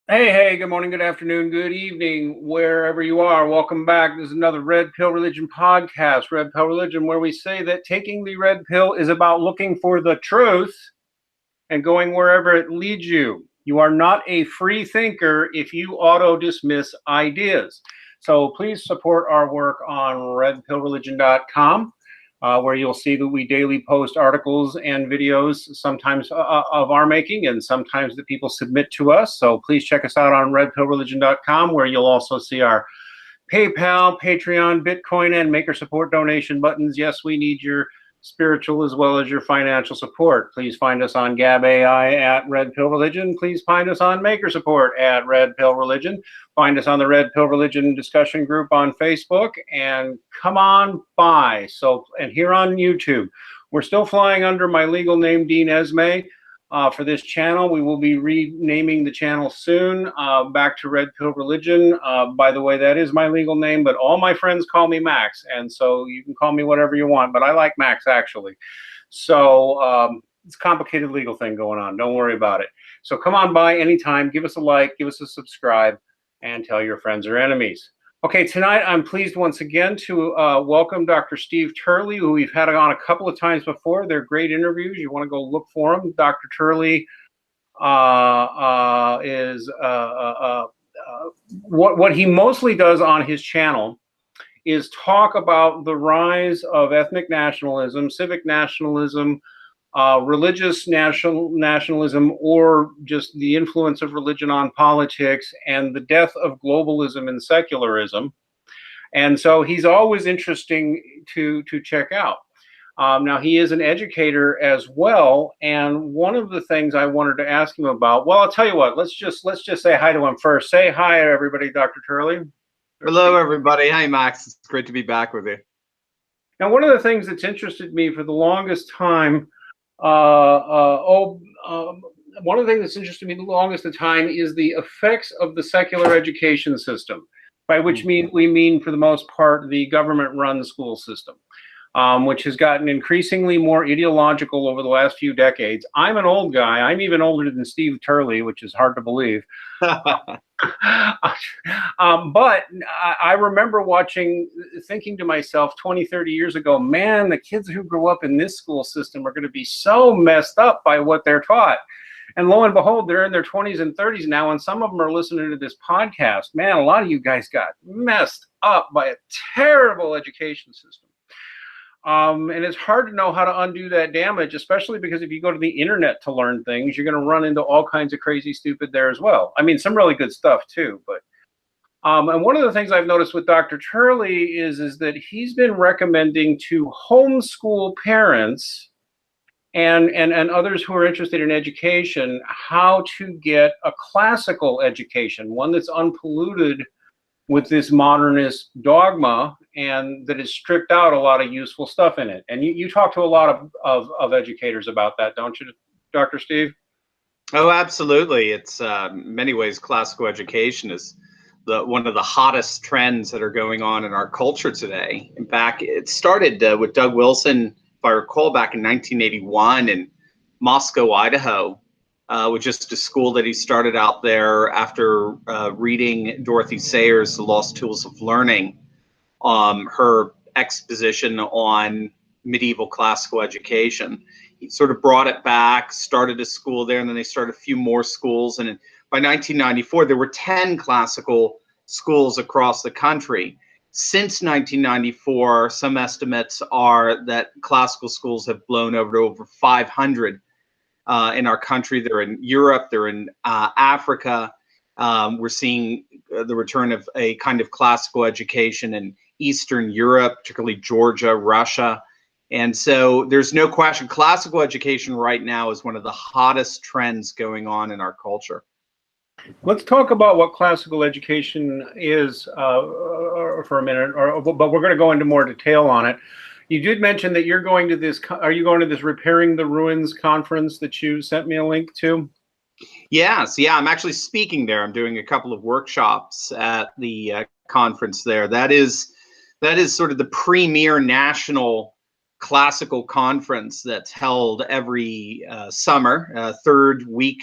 Hey, good morning, good afternoon, good evening, wherever you are. Welcome back. This is another Red Pill Religion podcast, Red Pill Religion, where we say that taking the red pill is about looking for the truth and going wherever it leads you. You are not a free thinker if you auto-dismiss ideas. So please support our work on redpillreligion.com. Where you'll see that we daily post articles and videos, sometimes of our making and sometimes that people submit to us. So please check us out on redpillreligion.com, where you'll also see our PayPal, Patreon, Bitcoin, and maker support donation buttons. Yes, we need your spiritual as well as your financial support. Please find us on Gab AI at Red Pill Religion. Please find us on Maker Support at Red Pill Religion. Find us on the Red Pill Religion discussion group on Facebook, and come on by. And here on YouTube, we're still flying under my legal name, Dean Esme. For this channel, we will be renaming the channel soon back to Red Pill Religion. By the way, that is my legal name, but all my friends call me Max, and so you can call me whatever you want, but I like Max, actually. So it's a complicated legal thing going on. Don't worry about it. So come on by anytime. Give us a like, give us a subscribe, and tell your friends or enemies. Okay, tonight I'm pleased once again to welcome Dr. ฐ์ᵃᵉ, who we've had on a couple of times before. They're great interviews. You want to go look for them. Dr. ฐ์ᵃᵃ is what he mostly does on his channel is talk about the rise of ethnic nationalism, civic nationalism, religious nationalism, or just the influence of religion on politics, and the death of globalism and secularism. And so he's always interesting to check out. Now, he is an educator as well, and one of the things I wanted to ask him about, well, I'll tell you what, let's just say hi to him first. Say hi, everybody, Dr. ฐ์ᵃᵃ. Hello, everybody. Hi, Max. It's great to be back with you. Now, one of the things that's interested me for the longest time, one of the things that's interested me the longest time is the effects of the secular education system, by which we mean, for the most part, the government-run school system, which has gotten increasingly more ideological over the last few decades. I'm an old guy. I'm even older than Steve Turley, which is hard to believe. But I remember thinking to myself 20, 30 years ago, man, the kids who grew up in this school system are going to be so messed up by what they're taught. And lo and behold, they're in their 20s and 30s now, and some of them are listening to this podcast. Man, a lot of you guys got messed up by a terrible education system. And it's hard to know how to undo that damage, especially because if you go to the internet to learn things, you're going to run into all kinds of crazy stupid there as well. I mean, some really good stuff too. But and one of the things I've noticed with Dr. ฐ์ᵃᵃ is that he's been recommending to homeschool parents and others who are interested in education how to get a classical education, one that's unpolluted with this modernist dogma, and that has stripped out a lot of useful stuff in it. And you talk to a lot of educators about that, don't you, Dr. Steve? Oh, absolutely. It's in many ways, classical education is one of the hottest trends that are going on in our culture today. In fact, it started with Doug Wilson, if I recall, back in 1981 in Moscow, Idaho, which is a school that he started out there after reading Dorothy Sayers' The Lost Tools of Learning, her exposition on medieval classical education. He sort of brought it back, started a school there, and then they started a few more schools. And by 1994, there were 10 classical schools across the country. Since 1994, some estimates are that classical schools have blown over to over 500 in our country. They're in Europe, they're in Africa. We're seeing the return of a kind of classical education in Eastern Europe, particularly Georgia, Russia. And so there's no question, classical education right now is one of the hottest trends going on in our culture. Let's talk about what classical education is for a minute, but we're going to go into more detail on it. You did mention that you're going to this, are you going to this Repairing the Ruins conference that you sent me a link to? Yes, yeah, I'm actually speaking there. I'm doing a couple of workshops at the conference there. That is sort of the premier national classical conference that's held every summer, third week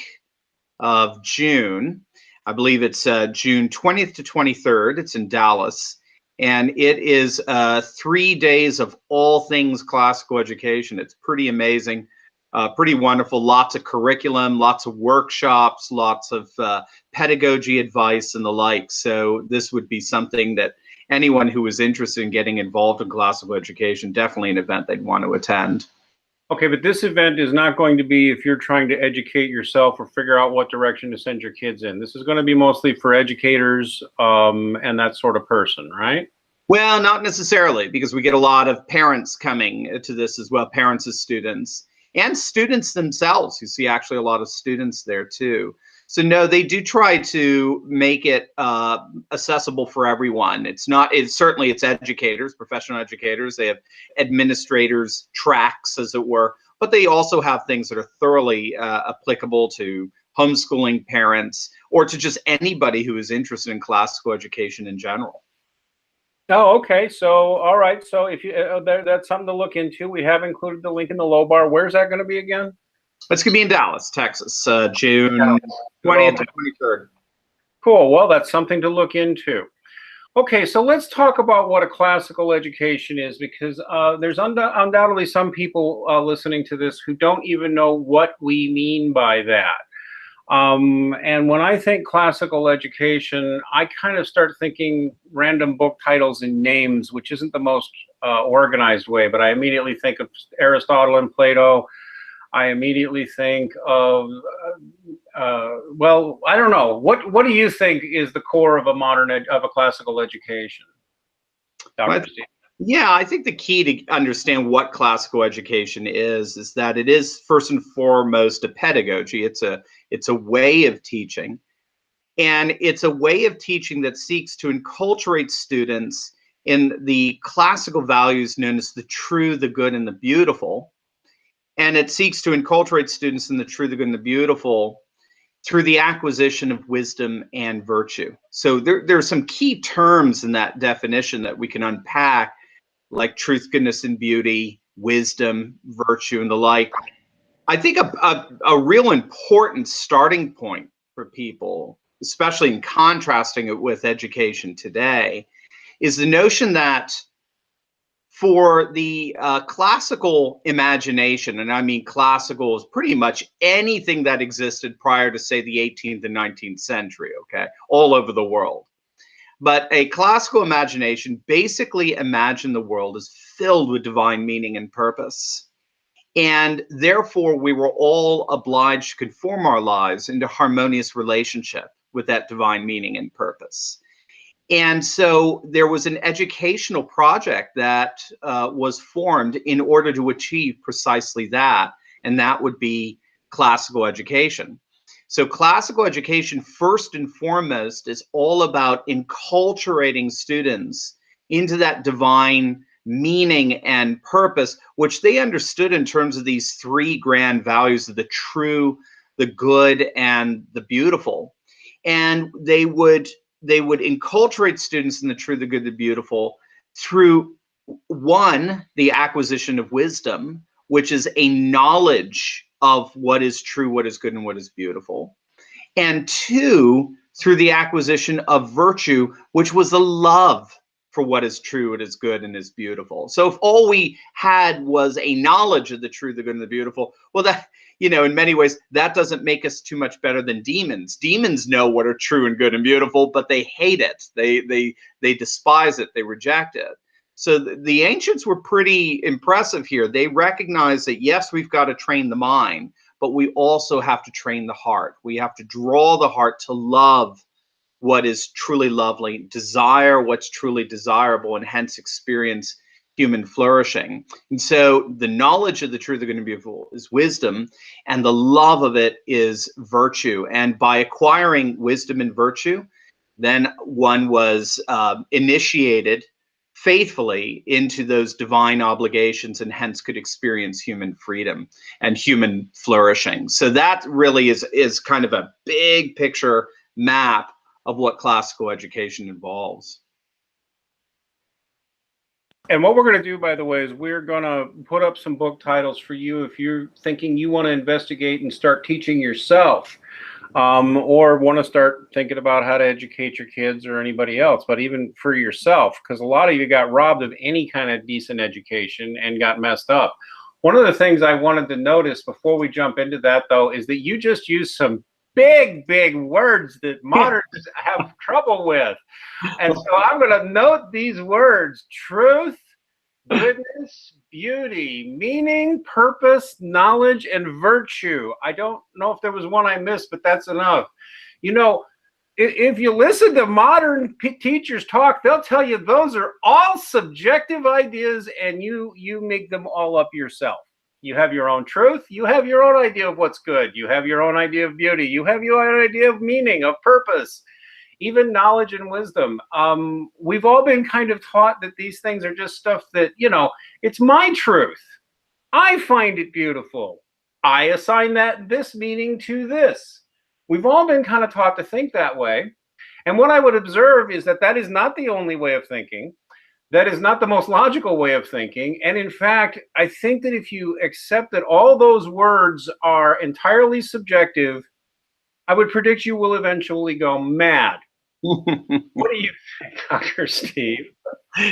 of June. I believe it's June 20th to 23rd. It's in Dallas. And it is 3 days of all things classical education. It's pretty amazing, pretty wonderful. Lots of curriculum, lots of workshops, lots of pedagogy advice and the like. So this would be something that anyone who is interested in getting involved in classical education, definitely an event they'd want to attend. Okay, but this event is not going to be if you're trying to educate yourself or figure out what direction to send your kids in. This is going to be mostly for educators and that sort of person, right? Well, not necessarily, because we get a lot of parents coming to this as well, parents of students and students themselves. You see actually a lot of students there too. So no, they do try to make it accessible for everyone. It's certainly it's educators, professional educators. They have administrators tracks, as it were, but they also have things that are thoroughly applicable to homeschooling parents or to just anybody who is interested in classical education in general. Oh, okay. So, all right. So if you that's something to look into. We have included the link in the low bar. Where's that going to be again? It's going to be in Dallas, Texas, June 20th to 23rd. Cool. Well, that's something to look into. Okay, so let's talk about what a classical education is, because there's undoubtedly some people listening to this who don't even know what we mean by that. And when I think classical education, I kind of start thinking random book titles and names, which isn't the most organized way, but I immediately think of Aristotle and Plato. I immediately think of, well, I don't know. What do you think is the core of a classical education, Dr. Steve? Yeah, I think the key to understand what classical education is that it is first and foremost a pedagogy. It's a way of teaching, and it's a way of teaching that seeks to enculturate students in the classical values known as the true, the good, and the beautiful. And it seeks to enculturate students in the true, the good, and the beautiful through the acquisition of wisdom and virtue. So there are some key terms in that definition that we can unpack, like truth, goodness, and beauty, wisdom, virtue, and the like. I think a real important starting point for people, especially in contrasting it with education today, is the notion that for the classical imagination, and I mean classical is pretty much anything that existed prior to, say, the 18th and 19th century, okay, all over the world. But a classical imagination basically imagined the world as filled with divine meaning and purpose. And therefore, we were all obliged to conform our lives into harmonious relationship with that divine meaning and purpose. And so there was an educational project that was formed in order to achieve precisely that, and that would be classical education. So classical education, first and foremost, is all about enculturating students into that divine meaning and purpose, which they understood in terms of these three grand values of the true, the good, and the beautiful. And they would enculturate students in the true, the good, the beautiful through, one, the acquisition of wisdom, which is a knowledge of what is true, what is good, and what is beautiful. And two, through the acquisition of virtue, which was a love for what is true, what is good, and is beautiful. So if all we had was a knowledge of the true, the good, and the beautiful, well, that, you know, in many ways, that doesn't make us too much better than demons. Demons know what are true and good and beautiful, but they hate it. They despise it. They reject it. So the ancients were pretty impressive here. They recognized that, yes, we've got to train the mind, but we also have to train the heart. We have to draw the heart to love what is truly lovely, desire what's truly desirable, and hence experience human flourishing. And so the knowledge of the truth, the good, and beautiful is wisdom, and the love of it is virtue. And by acquiring wisdom and virtue, then one was initiated faithfully into those divine obligations, and hence could experience human freedom and human flourishing. So that really is kind of a big picture map of what classical education involves. And what we're going to do, by the way, is we're going to put up some book titles for you if you're thinking you want to investigate and start teaching yourself. or want to start thinking about how to educate your kids or anybody else, but even for yourself, because a lot of you got robbed of any kind of decent education and got messed up. One of the things I wanted to notice before we jump into that, though, is that you just used some big, big words that moderns have trouble with. And so I'm going to note these words: truth, goodness, beauty, meaning, purpose, knowledge, and virtue. I don't know if there was one I missed, but that's enough. You know, if you listen to modern teachers talk, they'll tell you those are all subjective ideas, and you make them all up yourself. You have your own truth. You have your own idea of what's good. You have your own idea of beauty. You have your own idea of meaning, of purpose, even knowledge and wisdom. We've all been kind of taught that these things are just stuff that, you know, it's my truth. I find it beautiful. I assign this meaning to this. We've all been kind of taught to think that way. And what I would observe is that that is not the only way of thinking. That is not the most logical way of thinking. And in fact, I think that if you accept that all those words are entirely subjective, I would predict you will eventually go mad. What do you think, Dr. Steve?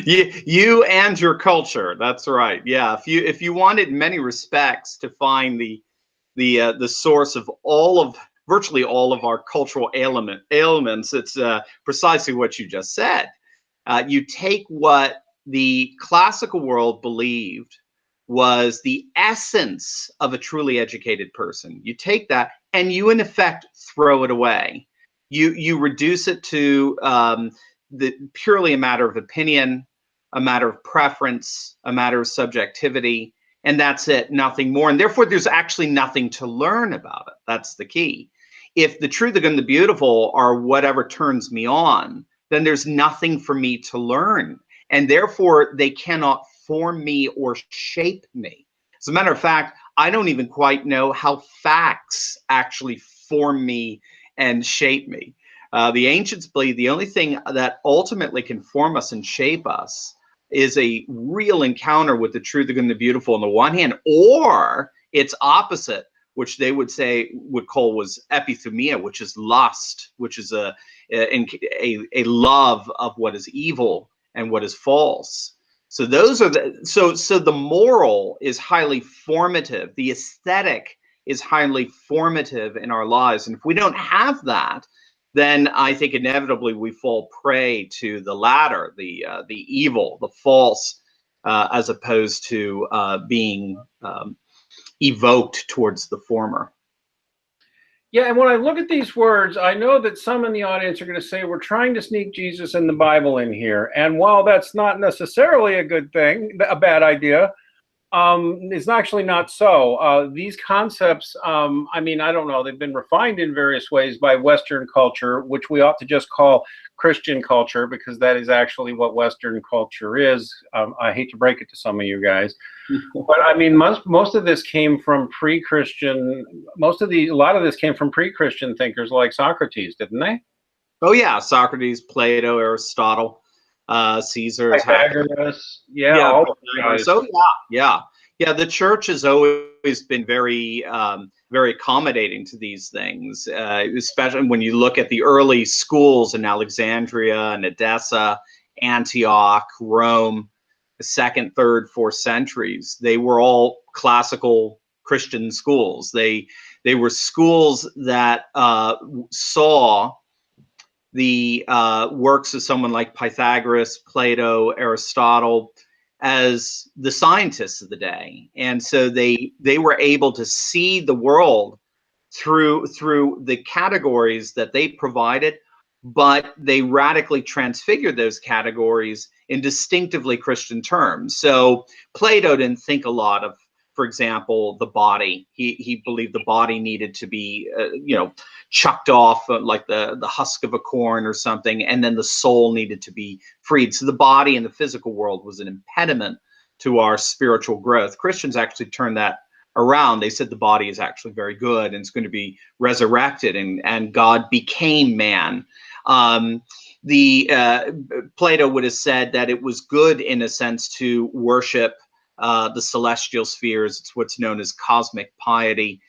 You and your culture. That's right. Yeah. If you wanted, in many respects, to find the source of virtually all of our cultural ailments, it's precisely what you just said. You take what the classical world believed was the essence of a truly educated person. You take that and you, in effect, throw it away. You reduce it to purely a matter of opinion, a matter of preference, a matter of subjectivity, and that's it, nothing more. And therefore, there's actually nothing to learn about it. That's the key. If the true, the good, and the beautiful are whatever turns me on, then there's nothing for me to learn. And therefore, they cannot form me or shape me. As a matter of fact, I don't even quite know how facts actually form me and shape me. The ancients believe the only thing that ultimately can form us and shape us is a real encounter with the true, the good, and the beautiful on the one hand, or its opposite, which they would call was epithumia, which is lust, which is a love of what is evil and what is false. So those are so the moral is highly formative. The aesthetic is highly formative in our lives. And if we don't have that, then I think inevitably we fall prey to the latter, the evil, the false, as opposed to being evoked towards the former. Yeah, and when I look at these words, I know that some in the audience are going to say we're trying to sneak Jesus and the Bible in here. And while that's not necessarily a good thing, a bad idea, it's actually not so. These concepts, I mean, I don't know, they've been refined in various ways by Western culture, which we ought to just call Christian culture, because that is actually what Western culture is. I hate to break it to some of you guys, but I mean, most of this came from pre-Christian. A lot of this came from pre-Christian thinkers like Socrates, didn't they? Oh yeah, Socrates, Plato, Aristotle, Caesar, Pythagoras, So yeah. The church has always been very, very accommodating to these things, especially when you look at the early schools in Alexandria and Edessa, Antioch, Rome, the 2nd, 3rd, 4th centuries. They were all classical Christian schools. They were schools that saw the works of someone like Pythagoras, Plato, Aristotle as the scientists of the day. And so they were able to see the world through the categories that they provided, but they radically transfigured those categories in distinctively Christian terms. So Plato didn't think a lot of, for example, the body. He believed the body needed to be, chucked off like the husk of a corn or something, and then the soul needed to be freed. So the body in the physical world was an impediment to our spiritual growth. Christians actually turned that around. They said the body is actually very good and it's going to be resurrected, and God became man. Plato would have said that it was good in a sense to worship the celestial spheres. It's what's known as cosmic piety.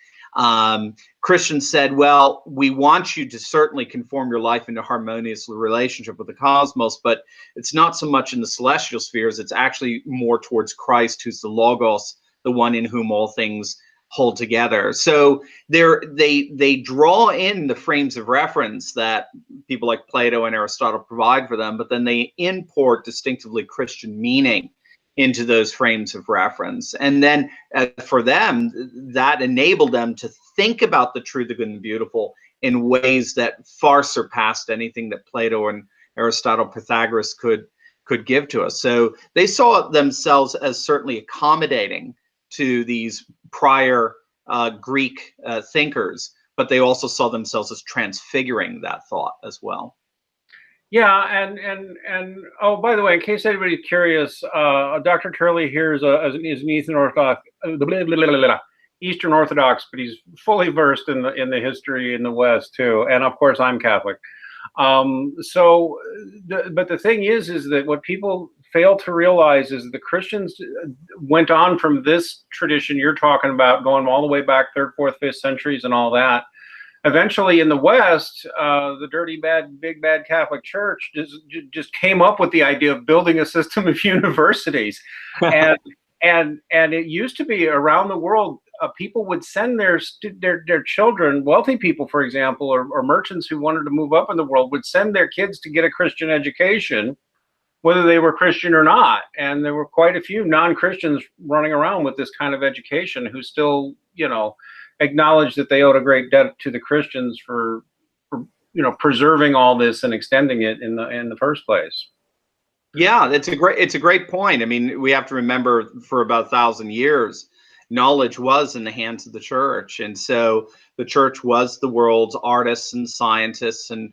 Christians said, well, we want you to certainly conform your life into harmonious relationship with the cosmos, but it's not so much in the celestial spheres. It's actually more towards Christ, who's the Logos, the one in whom all things hold together. So they draw in the frames of reference that people like Plato and Aristotle provide for them, but then they import distinctively Christian meaning into those frames of reference. And then for them, that enabled them to think about the true, the good, and the beautiful in ways that far surpassed anything that Plato and Aristotle, Pythagoras could give to us. So they saw themselves as certainly accommodating to these prior Greek thinkers, but they also saw themselves as transfiguring that thought as well. Yeah, and oh, by the way, in case anybody's curious, Dr. Turley here is an Eastern Orthodox, Eastern Orthodox, but he's fully versed in the history in the West too, and of course I'm Catholic. But the thing is that what people fail to realize is the Christians went on from this tradition you're talking about, going all the way back 3rd, 4th, 5th centuries and all that. Eventually in the West, the dirty, bad, big, bad Catholic Church just came up with the idea of building a system of universities. and it used to be around the world, people would send their children, wealthy people, for example, or merchants who wanted to move up in the world, would send their kids to get a Christian education, whether they were Christian or not. And there were quite a few non-Christians running around with this kind of education who still, acknowledge that they owed a great debt to the Christians for preserving all this and extending it in the first place. Yeah, it's a great point. I mean, we have to remember for about 1,000 years, knowledge was in the hands of the church, and so the church was the world's artists and scientists and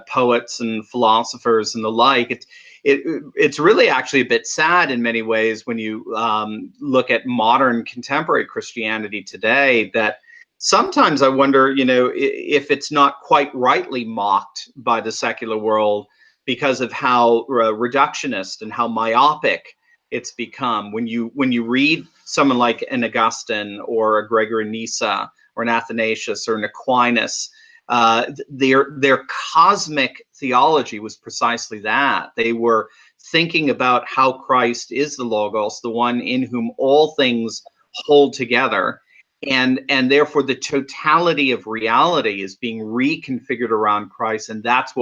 poets and philosophers and the like. It's really actually a bit sad in many ways when you look at modern contemporary Christianity today, that sometimes I wonder, if it's not quite rightly mocked by the secular world because of how reductionist and how myopic it's become. When you read someone like an Augustine or a Gregory Nyssa or an Athanasius or an Aquinas, their cosmic theology was precisely that. They were thinking about how Christ is the Logos, the one in whom all things hold together, and therefore the totality of reality is being reconfigured around Christ, and that's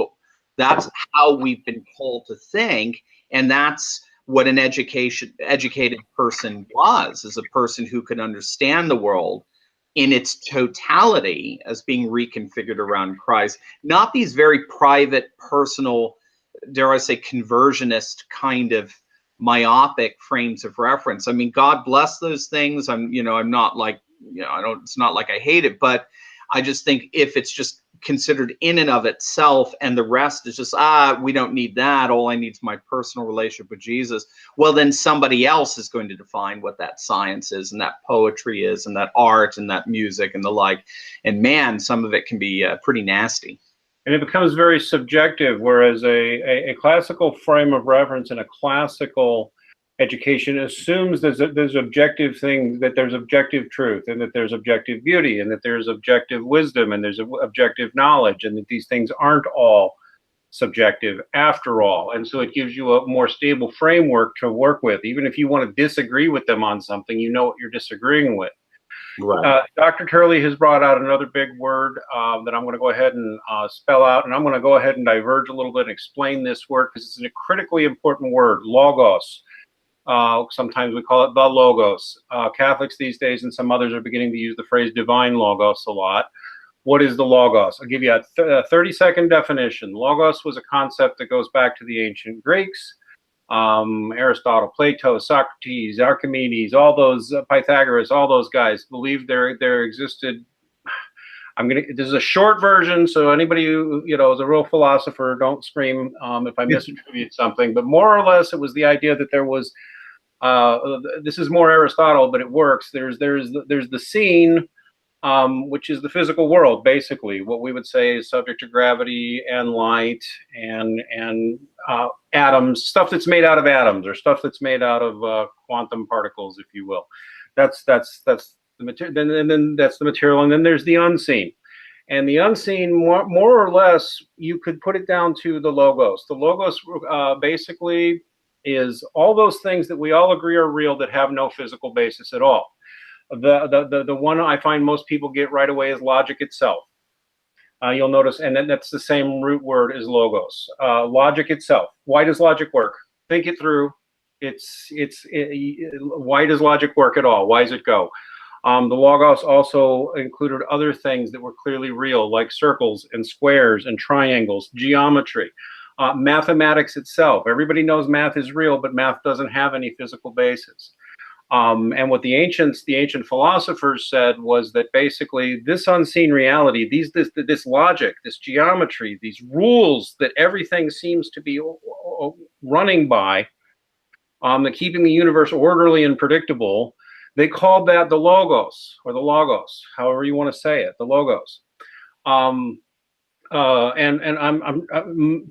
how we've been told to think, and that's what an educated person was, as a person who could understand the world in its totality as being reconfigured around Christ, not these very private, personal, dare I say, conversionist kind of myopic frames of reference. I mean, God bless those things. I'm not like, it's not like I hate it, but I just think if it's just considered in and of itself and the rest is just, we don't need that, all I need is my personal relationship with Jesus, well, then somebody else is going to define what that science is and that poetry is and that art and that music and the like. And man, some of it can be pretty nasty. And it becomes very subjective, whereas a classical frame of reference and a classical education assumes there's objective things, that there's objective truth, and that there's objective beauty, and that there's objective wisdom, and there's objective knowledge, and that these things aren't all subjective after all. And so it gives you a more stable framework to work with. Even if you want to disagree with them on something, you know what you're disagreeing with. Right. Dr. Turley has brought out another big word that I'm going to go ahead and spell out, and I'm going to go ahead and diverge a little bit and explain this word because it's a critically important word, logos. Sometimes we call it the Logos. Catholics these days and some others are beginning to use the phrase divine Logos a lot. What is the Logos? I'll give you a 30-second definition. Logos was a concept that goes back to the ancient Greeks. Aristotle, Plato, Socrates, Archimedes, all those, Pythagoras, all those guys believed there existed. This is a short version, so anybody who is a real philosopher, don't scream if I misattribute something. But more or less, it was the idea that there was. This is more Aristotle, but it works. There's the scene, which is the physical world, basically. What we would say is subject to gravity and light and atoms, stuff that's made out of atoms or stuff that's made out of quantum particles, if you will. That's Then that's the material, and then there's the unseen. And the unseen, more or less, you could put it down to the logos. The logos basically is all those things that we all agree are real that have no physical basis at all. The one I find most people get right away is logic itself. You'll notice, and then that's the same root word as logos. Logic itself. Why does logic work? Think it through. Why does logic work at all? Why does it go? The logos also included other things that were clearly real, like circles and squares and triangles, geometry, mathematics itself. Everybody knows math is real, but math doesn't have any physical basis. And what the ancient philosophers said was that basically this unseen reality, this logic, this geometry, these rules that everything seems to be running by, that keeping the universe orderly and predictable, they called that the logos, or the logos, however you want to say it, the logos. And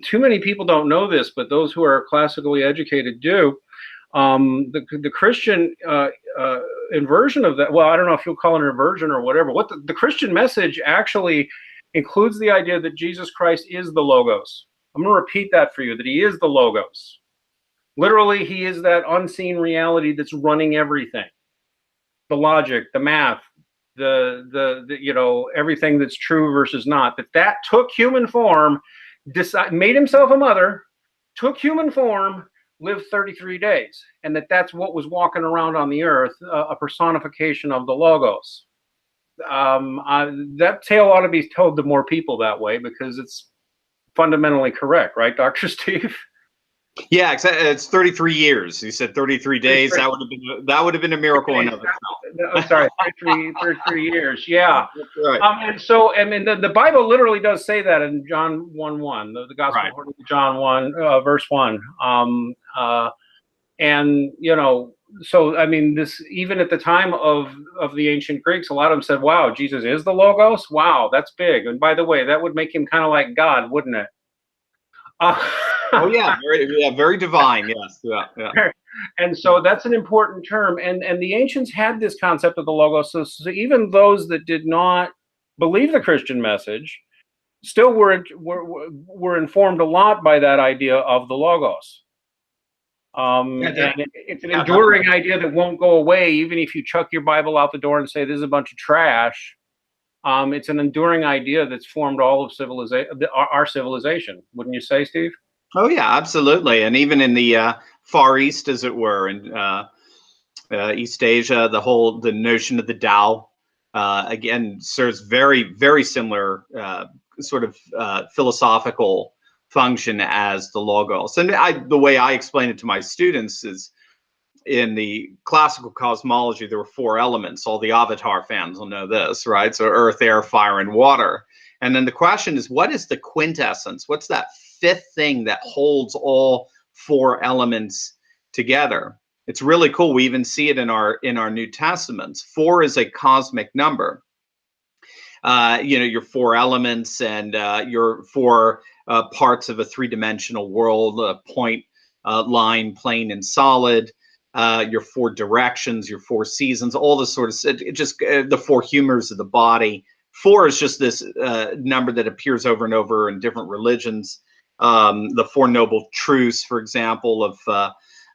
too many people don't know this, but those who are classically educated do. The Christian inversion of that, well, I don't know if you'll call it an inversion or whatever. What the Christian message actually includes the idea that Jesus Christ is the logos. I'm going to repeat that for you, that he is the logos. Literally, he is that unseen reality that's running everything. The logic, the math, the everything that's true versus not. That took human form, made himself a mother, took human form, lived 33 days, and that's what was walking around on the earth, a personification of the logos. That tale ought to be told to more people that way, because it's fundamentally correct, right, Dr. Steve? Yeah, it's 33 years. You said 33 days. That would have been a miracle in of itself. I'm sorry, 33 years. Yeah. That's right. And so, I mean, the Bible literally does say that in John 1:1, the Gospel according to John 1, verse 1. And so I mean, this, even at the time of the ancient Greeks, a lot of them said, "Wow, Jesus is the logos. Wow, that's big." And by the way, that would make him kind of like God, wouldn't it? Oh yeah, very divine. Yes, yeah. And so that's an important term. And the ancients had this concept of the logos. So even those that did not believe the Christian message still were informed a lot by that idea of the logos. And it's an enduring idea that won't go away, even if you chuck your Bible out the door and say this is a bunch of trash. It's an enduring idea that's formed all of our civilization. Wouldn't you say, Steve? Oh yeah, absolutely. And even in the Far East, as it were, in East Asia, the notion of the Tao again serves very, very similar sort of philosophical function as the logos. And the way I explain it to my students is, in the classical cosmology, there were 4 elements. All the Avatar fans will know this, right? So earth, air, fire, and water. And then the question is, what is the quintessence? What's that 5th thing that holds all 4 elements together? It's really cool. We even see it in our New Testaments. 4 is a cosmic number. Your 4 elements and your 4 parts of a 3-dimensional world: point, line, plane, and solid. Your 4 directions, your 4 seasons, all this sort of the 4 humors of the body. 4 is just this number that appears over and over in different religions. The 4 noble truths, for example,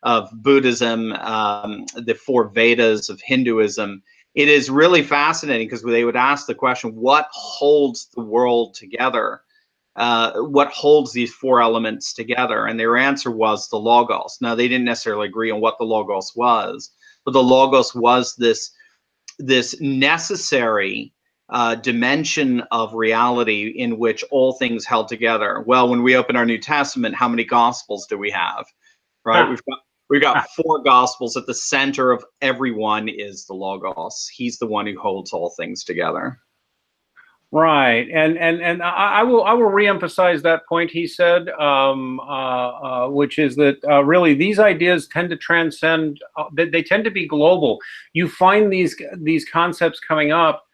of Buddhism, the 4 Vedas of Hinduism. It is really fascinating, because they would ask the question, what holds the world together? What holds these 4 elements together? And their answer was the logos. Now, they didn't necessarily agree on what the logos was, but the logos was this necessary dimension of reality in which all things held together. Well, when we open our New Testament, how many gospels do we have? Right? We've got 4 gospels. At the center of every one is the logos. He's the one who holds all things together. Right, and I will reemphasize that point he said, which is that really these ideas tend to transcend. They tend to be global. You find these concepts coming up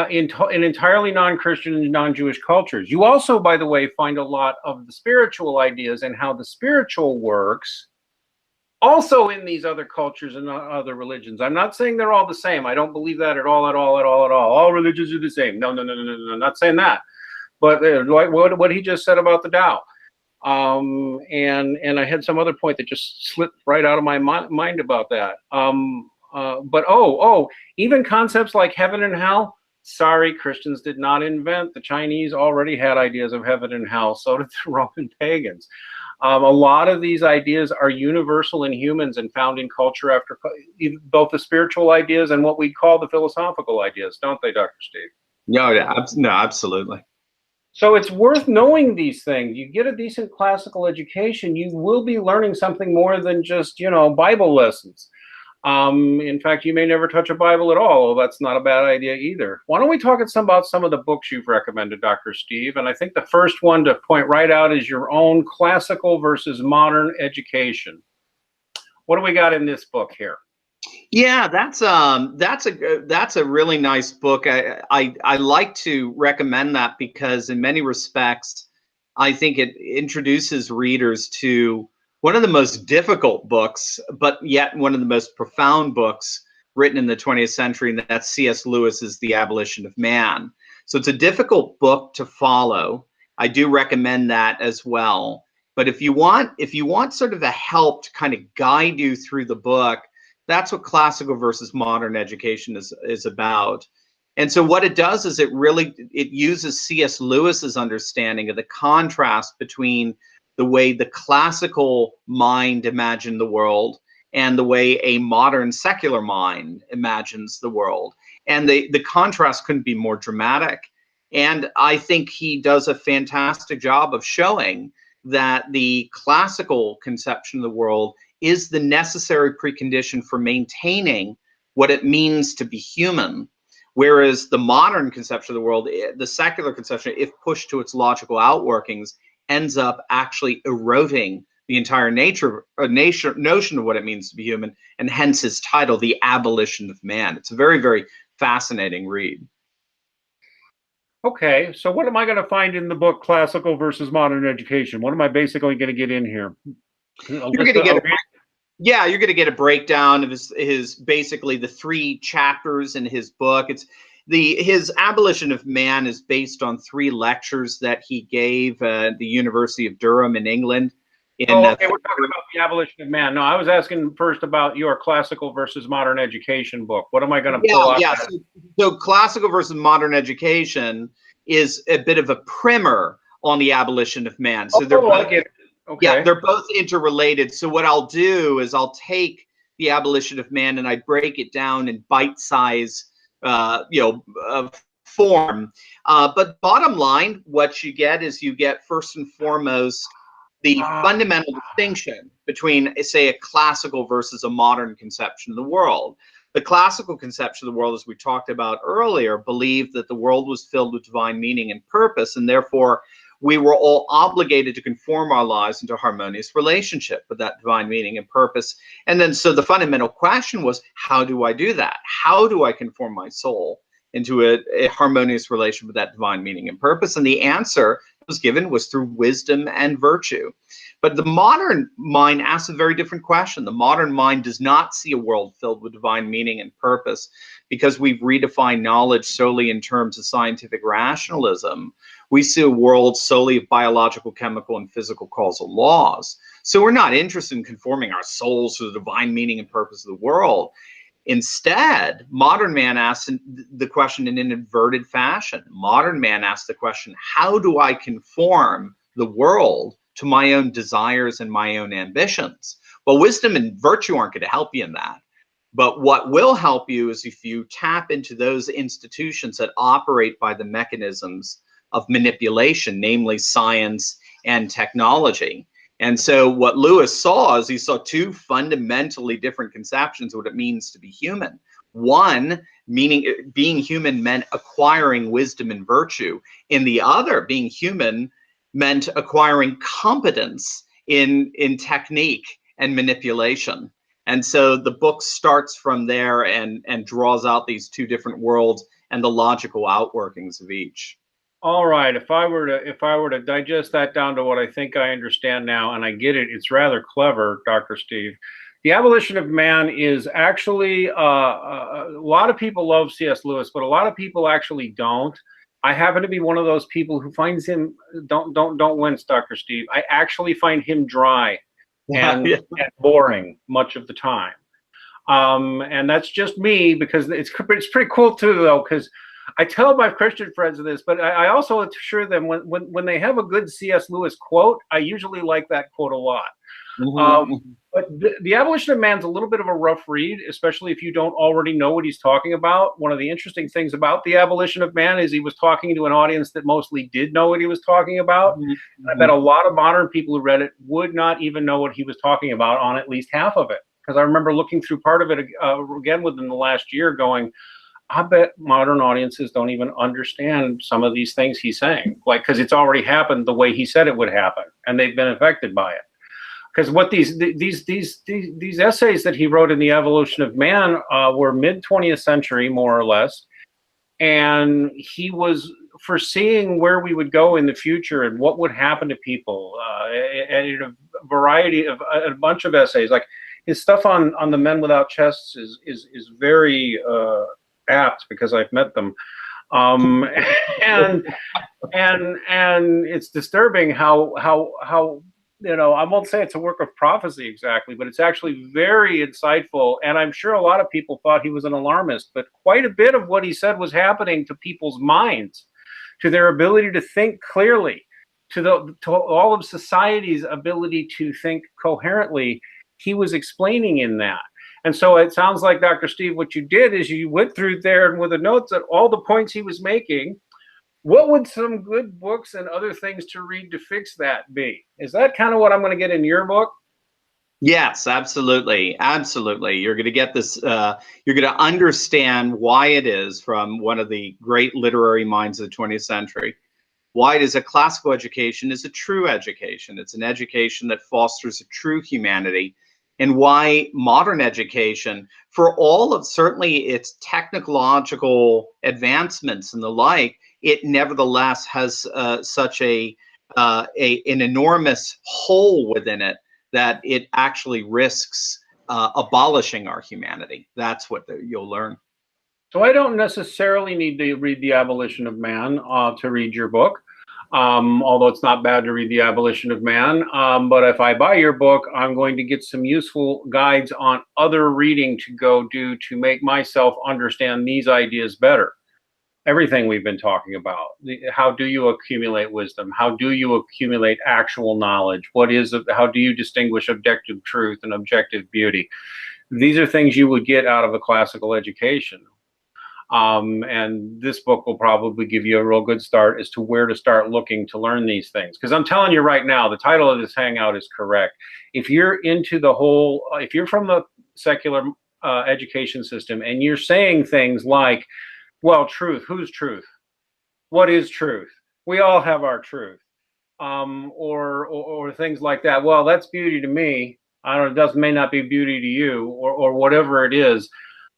in entirely non-Christian and non-Jewish cultures. You also, by the way, find a lot of the spiritual ideas and how the spiritual works also in these other cultures and other religions. I'm not saying they're all the same. I don't believe that at all, at all, at all, at all. All religions are the same. No, no, no, no, no, no. I'm not saying that. But like what he just said about the Tao. And I had some other point that just slipped right out of my mind about that. But even concepts like heaven and hell, sorry, Christians did not invent. The Chinese already had ideas of heaven and hell. So did the Roman pagans. A lot of these ideas are universal in humans and found in culture after both the spiritual ideas and what we call the philosophical ideas, don't they, Dr. Steve? No, no, absolutely. So it's worth knowing these things. You get a decent classical education, you will be learning something more than just, Bible lessons. In fact, you may never touch a Bible at all. Well, that's not a bad idea either. Why don't we talk about some of the books you've recommended, Dr. Steve? And I think the first one to point right out is your own Classical versus Modern Education. What do we got in this book here? Yeah, that's a really nice book. I like to recommend that because in many respects, I think it introduces readers to one of the most difficult books, but yet one of the most profound books written in the 20th century, and that's C.S. Lewis's The Abolition of Man. So it's a difficult book to follow. I do recommend that as well. But if you want sort of a help to kind of guide you through the book, that's what Classical versus Modern Education is about. And so what it does is it uses C.S. Lewis's understanding of the contrast between the way the classical mind imagined the world and the way a modern secular mind imagines the world. And the contrast couldn't be more dramatic. And I think he does a fantastic job of showing that the classical conception of the world is the necessary precondition for maintaining what it means to be human. Whereas the modern conception of the world, the secular conception, if pushed to its logical outworkings, ends up actually eroding the entire notion of what it means to be human, and hence his title, The Abolition of Man. It's a very, very fascinating read. Okay, so what am I going to find in the book Classical versus Modern Education? What am I basically going to get in here? You're going to get a breakdown of his basically the 3 chapters in his book. His Abolition of Man is based on 3 lectures that he gave at the University of Durham in England. Okay, we're talking about the Abolition of Man. No, I was asking first about your Classical versus Modern Education book. What am I going to pull out? Yeah, so Classical versus Modern Education is a bit of a primer on the Abolition of Man. So Okay. Yeah, they're both interrelated. So what I'll do is I'll take the Abolition of Man and I break it down in bite-size, form. But bottom line, what you get is you get first and foremost the fundamental distinction between, say, a classical versus a modern conception of the world. The classical conception of the world, as we talked about earlier, believed that the world was filled with divine meaning and purpose, and therefore we were all obligated to conform our lives into a harmonious relationship with that divine meaning and purpose. And then so the fundamental question was, how do I do that? How do I conform my soul into a harmonious relation with that divine meaning and purpose? And the answer was through wisdom and virtue. But the modern mind asks a very different question. The modern mind does not see a world filled with divine meaning and purpose because we've redefined knowledge solely in terms of scientific rationalism. We see a world solely of biological, chemical, and physical causal laws. So we're not interested in conforming our souls to the divine meaning and purpose of the world. Instead, modern man asks the question in an inverted fashion. Modern man asks the question, how do I conform the world to my own desires and my own ambitions? Well, wisdom and virtue aren't going to help you in that. But what will help you is if you tap into those institutions that operate by the mechanisms of manipulation, namely science and technology. And so what Lewis saw is he saw 2 fundamentally different conceptions of what it means to be human. One, meaning being human meant acquiring wisdom and virtue. In the other, being human meant acquiring competence in technique and manipulation. And so the book starts from there and draws out these 2 different worlds and the logical outworkings of each. All right. If I were to digest that down to what I think I understand now, and I get it, it's rather clever, Dr. Steve. The Abolition of Man is actually, a lot of people love C.S. Lewis, but a lot of people actually don't. I happen to be one of those people who finds him, don't wince, Dr. Steve. I actually find him dry and, Yeah. and boring much of the time. And that's just me, because it's pretty cool too, though, because I tell my Christian friends this, but I also assure them when they have a good C.S. Lewis quote, I usually like that quote a lot. But the Abolition of Man's a little bit of a rough read, especially if you don't already know what he's talking about. One of the interesting things about the Abolition of Man is he was talking to an audience that mostly did know what he was talking about. I bet a lot of modern people who read it would not even know what he was talking about on at least half of it. Because I remember looking through part of it again within the last year going, I bet modern audiences don't even understand some of these things he's saying. Like, because it's already happened the way he said it would happen, and they've been affected by it. Because what these essays that he wrote in the Evolution of Man were mid-20th century, more or less, and he was foreseeing where we would go in the future and what would happen to people, and a variety of a bunch of essays. Like his stuff on the men without chests is very apt, because I've met them, and it's disturbing how. You know, I won't say it's a work of prophecy exactly, but it's actually very insightful. And I'm sure a lot of people thought he was an alarmist, but quite a bit of what he said was happening to people's minds, to their ability to think clearly, to all of society's ability to think coherently. He was explaining in that. And so it sounds like, Dr. Steve, what you did is you went through there and with the notes at all the points he was making. What would some good books and other things to read to fix that be? Is that kind of what I'm going to get in your book? Yes, absolutely. Absolutely. You're going to get this, you're going to understand why it is, from one of the great literary minds of the 20th century, why it is a classical education is a true education. It's an education that fosters a true humanity, and why modern education, for all of certainly its technological advancements and the like, it nevertheless has such an enormous hole within it that it actually risks abolishing our humanity. That's what you'll learn. So I don't necessarily need to read The Abolition of Man to read your book, although it's not bad to read The Abolition of Man. But if I buy your book, I'm going to get some useful guides on other reading to go do to make myself understand these ideas better. Everything we've been talking about. How do you accumulate wisdom? How do you accumulate actual knowledge? How do you distinguish objective truth and objective beauty? These are things you would get out of a classical education. And this book will probably give you a real good start as to where to start looking to learn these things. Because I'm telling you right now, the title of this hangout is correct. If you're into the whole, if you're from the secular education system and you're saying things like, well, truth, whose truth? What is truth? We all have our truth. Or things like that. Well, that's beauty to me. I don't know, may not be beauty to you, or whatever it is.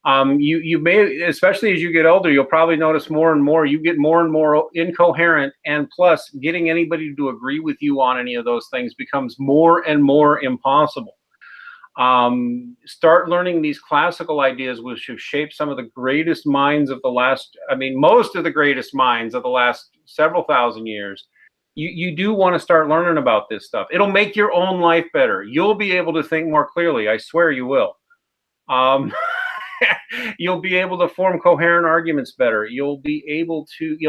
You may, especially as you get older, you'll probably notice more and more, you get more and more incoherent, and plus getting anybody to agree with you on any of those things becomes more and more impossible. Start learning these classical ideas, which have shaped some of the greatest minds of the last, most of the greatest minds of the last several thousand years. You do want to start learning about this stuff. It'll make your own life better. You'll be able to think more clearly. I swear you will. You'll be able to form coherent arguments better. You'll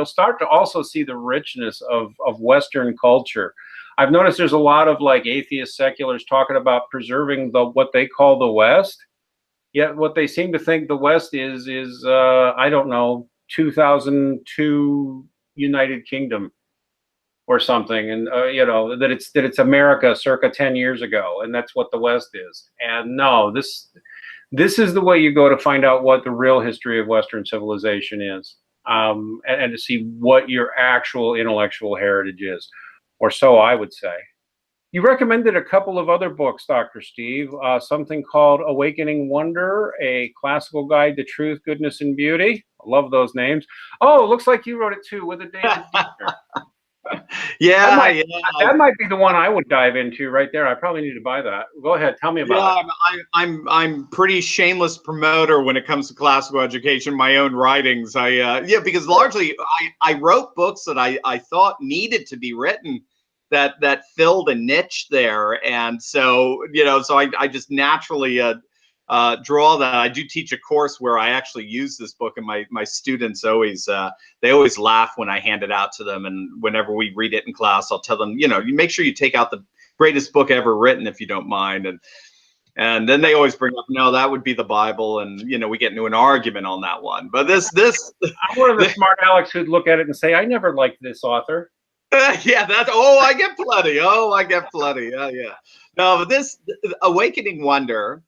start to also see the richness of Western culture. I've noticed there's a lot of like atheist seculars talking about preserving what they call the West. Yet what they seem to think the West is I don't know, 2002 United Kingdom or something, and that it's America circa 10 years ago, and that's what the West is. And no, this is the way you go to find out what the real history of Western civilization is, and to see what your actual intellectual heritage is. Or so I would say. You recommended a couple of other books, Dr. Steve, something called Awakening Wonder, A Classical Guide to Truth, Goodness, and Beauty. I love those names. Oh, looks like you wrote it too, with a David Dieter. Yeah, yeah. That might be the one I would dive into right there. I probably need to buy that. Go ahead, tell me about it. I'm pretty shameless promoter when it comes to classical education. My own writings, because largely I wrote books that I thought needed to be written, that filled a niche there, and so I just naturally draw that. I do teach a course where I actually use this book, and my students always they always laugh when I hand it out to them. And whenever we read it in class, I'll tell them, you make sure you take out the greatest book ever written if you don't mind. And then they always bring up, no, that would be the Bible, and we get into an argument on that one. But this I'm one of the smart Alex who'd look at it and say, I never liked this author. Yeah, I get plenty. I get plenty. Yeah. No, but this Awakening Wonder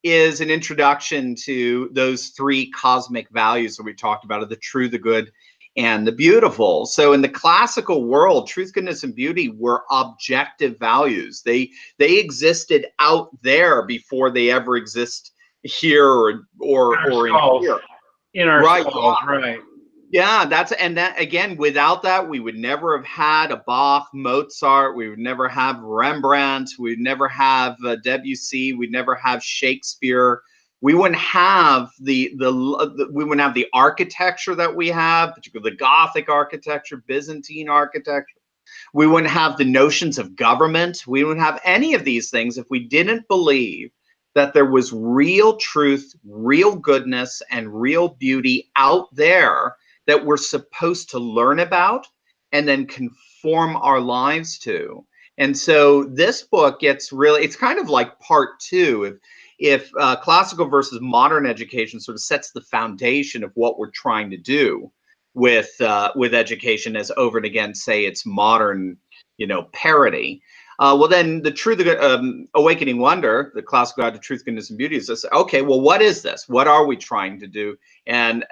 is an introduction to those three cosmic values that we talked about, of the true, the good, and the beautiful. So in the classical world, truth, goodness, and beauty were objective values. They existed out there before they ever exist here or in here. In our skulls, right. Yeah, that again, without that, we would never have had a Bach, Mozart. We would never have Rembrandt. We'd never have Debussy. We'd never have Shakespeare. We wouldn't have we wouldn't have the architecture that we have, particularly the Gothic architecture, Byzantine architecture. We wouldn't have the notions of government. We wouldn't have any of these things if we didn't believe that there was real truth, real goodness, and real beauty out there that we're supposed to learn about and then conform our lives to. And so this book gets it's kind of like part two. If classical versus modern education sort of sets the foundation of what we're trying to do with education, as over and again say it's modern, parody. Well, then the Awakening Wonder, the classical guide to truth, goodness, and beauty, is this. Okay, well, what is this? What are we trying to do? And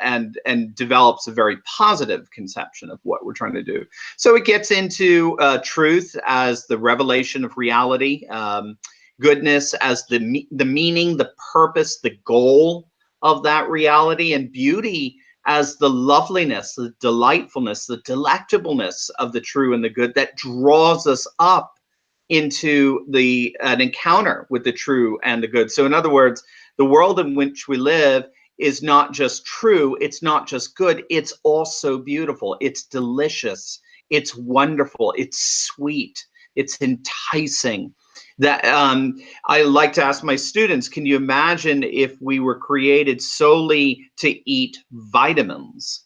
develops a very positive conception of what we're trying to do. So it gets into truth as the revelation of reality, goodness as the meaning, the purpose, the goal of that reality, and beauty as the loveliness, the delightfulness, the delectableness of the true and the good that draws us up into an encounter with the true and the good. So in other words, the world in which we live is not just true, it's not just good, it's also beautiful, it's delicious, it's wonderful, it's sweet, it's enticing. That I like to ask my students, can you imagine if we were created solely to eat vitamins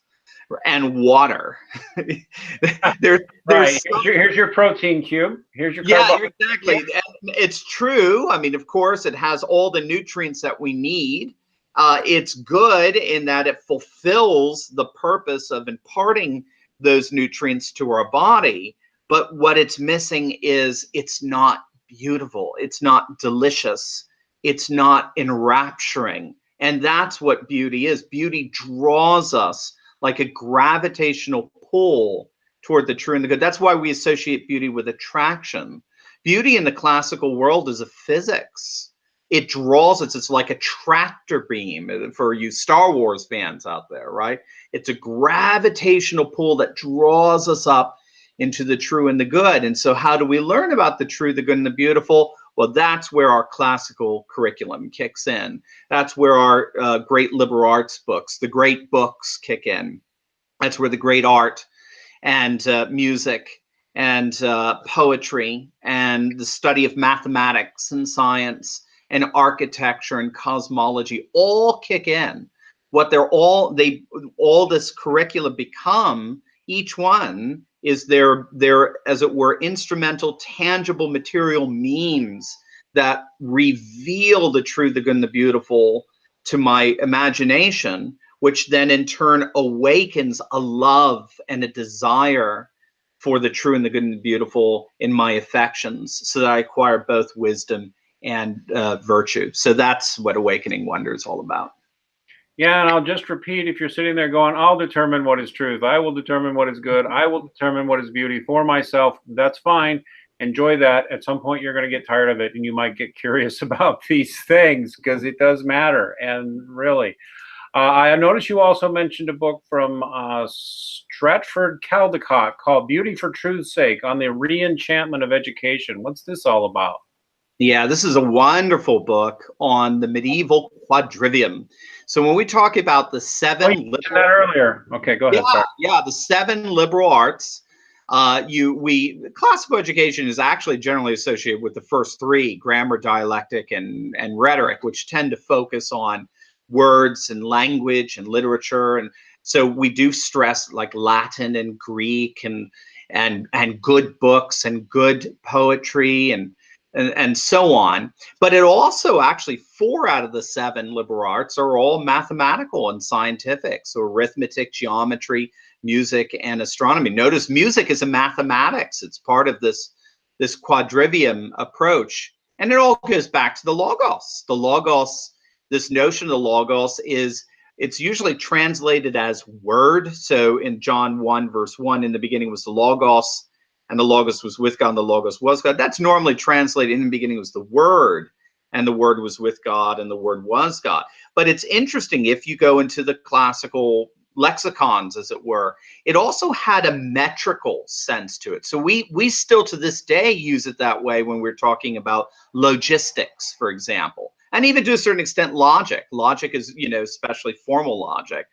and water? Right. Here's your protein cube. Here's your exactly. And it's true. I mean, of course, it has all the nutrients that we need. It's good in that it fulfills the purpose of imparting those nutrients to our body. But what it's missing is it's not beautiful. It's not delicious. It's not enrapturing. And that's what beauty is. Beauty draws us like a gravitational pull toward the true and the good. That's why we associate beauty with attraction. Beauty in the classical world is a physics. It draws us. It's like a tractor beam for you Star Wars fans out there, right? It's a gravitational pull that draws us up into the true and the good. And so how do we learn about the true, the good, and the beautiful? Well, that's where our classical curriculum kicks in. That's where our great liberal arts books, the great books, kick in. That's where the great art and music and poetry and the study of mathematics and science and architecture and cosmology all kick in. What all this curricula become, each one is their, as it were, instrumental, tangible, material means that reveal the true, the good, and the beautiful to my imagination, which then in turn awakens a love and a desire for the true and the good and the beautiful in my affections, so that I acquire both wisdom and virtue. So that's what Awakening Wonder is all about. Yeah, and I'll just repeat, if you're sitting there going, I'll determine what is truth, I will determine what is good, I will determine what is beauty for myself, that's fine. Enjoy that. At some point, you're going to get tired of it, and you might get curious about these things, because it does matter. And really, I noticed you also mentioned a book from ᶃᵃᵉ called Beauty for Truth's Sake on the Re-Enchantment of Education. What's this all about? Yeah, this is a wonderful book on the medieval quadrivium. So when we talk about the seven you mentioned that earlier. Okay, go ahead. Sorry. Yeah, the seven liberal arts. Classical education is actually generally associated with the first three: grammar, dialectic, and rhetoric, which tend to focus on words and language and literature. And so we do stress like Latin and Greek and good books and good poetry and so on. But it also actually, 4 out of the 7 liberal arts are all mathematical and scientific. So arithmetic, geometry, music, and astronomy. Notice music is a mathematics. It's part of this quadrivium approach. And it all goes back to the logos. The logos, this notion of the logos it's usually translated as word. So in John 1, verse 1, in the beginning was the logos, and the logos was with God, and the logos was God. That's normally translated, in the beginning was the word, and the word was with God, and the word was God. But it's interesting, if you go into the classical lexicons, as it were, it also had a metrical sense to it. So we still to this day use it that way when we're talking about logistics, for example, and even to a certain extent logic. Logic is, especially formal logic,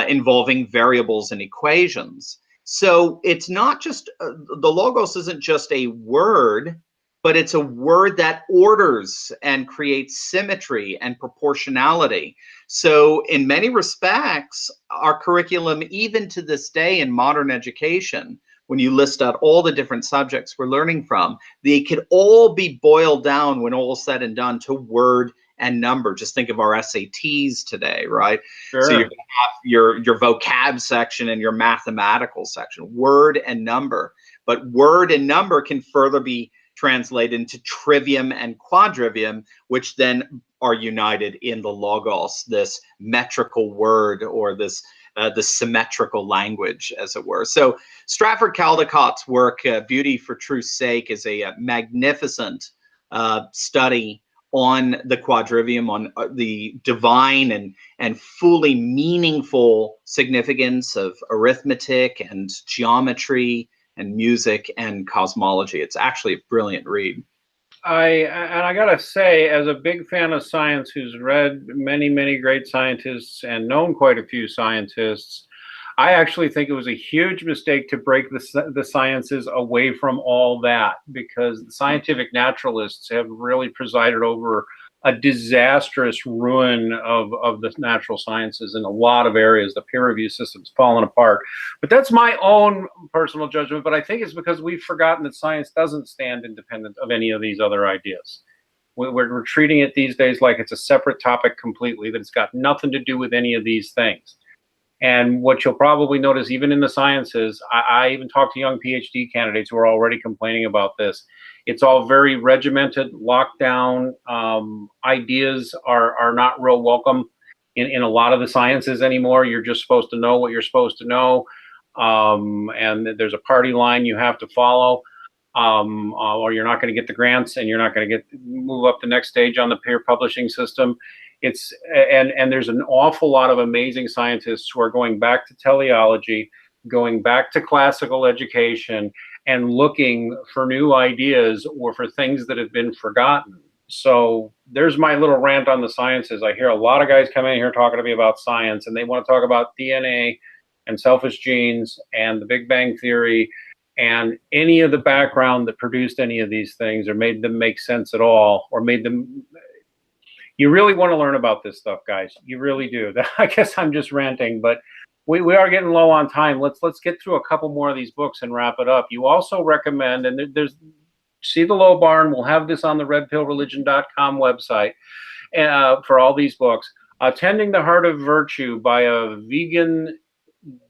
involving variables and equations. So it's not just, the logos isn't just a word, but it's a word that orders and creates symmetry and proportionality. So in many respects, our curriculum, even to this day in modern education, when you list out all the different subjects we're learning from, they could all be boiled down, when all is said and done, to word and number. Just think of our SATs today, right? Sure. So you're going to have your vocab section and your mathematical section, word and number. But word and number can further be translated into trivium and quadrivium, which then are united in the logos, this metrical word, or this the symmetrical language, as it were. So ᶃᵃ work, Beauty for Truth's Sake, is a magnificent study on the quadrivium, on the divine and fully meaningful significance of arithmetic and geometry and music and cosmology. It's actually a brilliant read. I gotta say, as a big fan of science, who's read many great scientists and known quite a few scientists, I actually think it was a huge mistake to break the sciences away from all that, because the scientific naturalists have really presided over a disastrous ruin of the natural sciences in a lot of areas. The peer review system's fallen apart. But that's my own personal judgment, but I think it's because we've forgotten that science doesn't stand independent of any of these other ideas. We're treating it these days like it's a separate topic completely, that it's got nothing to do with any of these things. And what you'll probably notice, even in the sciences, I even talk to young PhD candidates who are already complaining about this. It's all very regimented, locked down. Ideas are not real welcome in a lot of the sciences anymore. You're just supposed to know what you're supposed to know. And there's a party line you have to follow, or you're not going to get the grants, and you're not going to move up the next stage on the peer publishing system. And there's an awful lot of amazing scientists who are going back to teleology, going back to classical education, and looking for new ideas or for things that have been forgotten. So there's my little rant on the sciences. I hear a lot of guys come in here talking to me about science, and they want to talk about DNA and selfish genes and the Big Bang Theory and any of the background that produced any of these things or made them make sense at all, or made them. You really want to learn about this stuff, guys. You really do. I guess I'm just ranting, but we are getting low on time. Let's get through a couple more of these books and wrap it up. You also recommend, and there's See the Low Barn. We'll have this on the redpillreligion.com website for all these books. Tending the Heart of Virtue by a vegan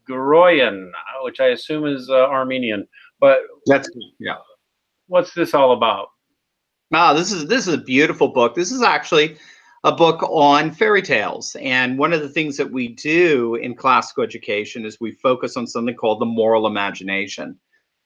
Goroyan, which I assume is Armenian. But yeah. What's this all about? This is a beautiful book. This is actually a book on fairy tales. And one of the things that we do in classical education is we focus on something called the moral imagination.